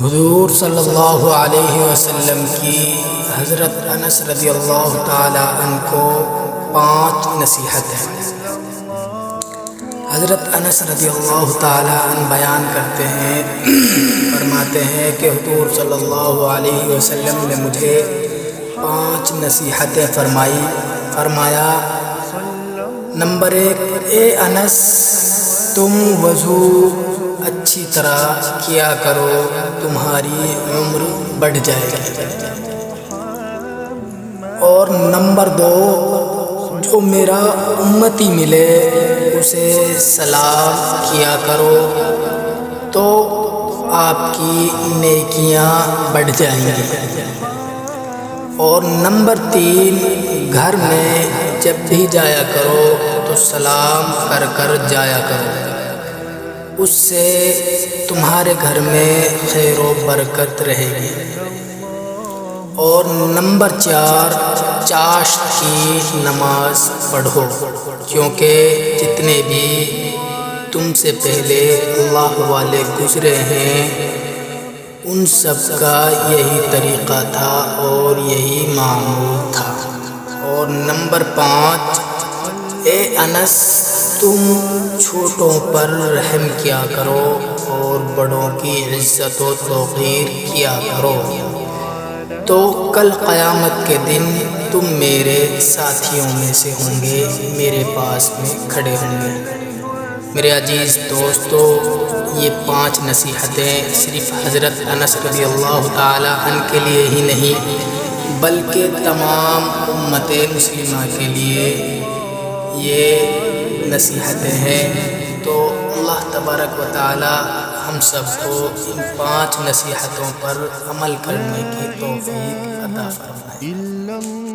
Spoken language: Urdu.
حضور صلی اللہ علیہ وسلم کی حضرت انس رضی اللہ تعالی عنہ کو 5 نصیحتیں۔ حضرت انس رضی اللہ تعالی عنہ بیان کرتے ہیں، فرماتے ہیں کہ حضور صلی اللہ علیہ وسلم نے مجھے 5 نصیحتیں فرمایا۔ نمبر 1، اے انس تم وضو اچھی طرح کیا کرو، تمہاری عمر بڑھ جائے گی۔ اور نمبر 2، جو میرا امتی ملے اسے سلام کیا کرو تو آپ کی نیکیاں بڑھ جائیں گی۔ اور نمبر 3، گھر میں جب بھی جایا کرو تو سلام کر جایا کرو، اس سے تمہارے گھر میں خیر و برکت رہے گی۔ اور نمبر 4، چاشت کی نماز پڑھو، کیونکہ جتنے بھی تم سے پہلے اللہ والے گزرے ہیں ان سب کا یہی طریقہ تھا اور یہی معمول تھا۔ اور نمبر 5، اے انس تم چھوٹوں پر رحم کیا کرو اور بڑوں کی عزت و توقیر کیا کرو، تو کل قیامت کے دن تم میرے ساتھیوں میں سے ہوں گے، میرے پاس میں کھڑے ہوں گے۔ میرے عزیز دوستو، یہ 5 نصیحتیں صرف حضرت انس رضی اللہ تعالی عنہ کے لیے ہی نہیں بلکہ تمام امت مسلمہ کے لیے یہ نصیحتیں ہیں۔ تو اللہ تبارک و تعالی ہم سب کو ان 5 نصیحتوں پر عمل کرنے کی توفیق عطا فرمائے۔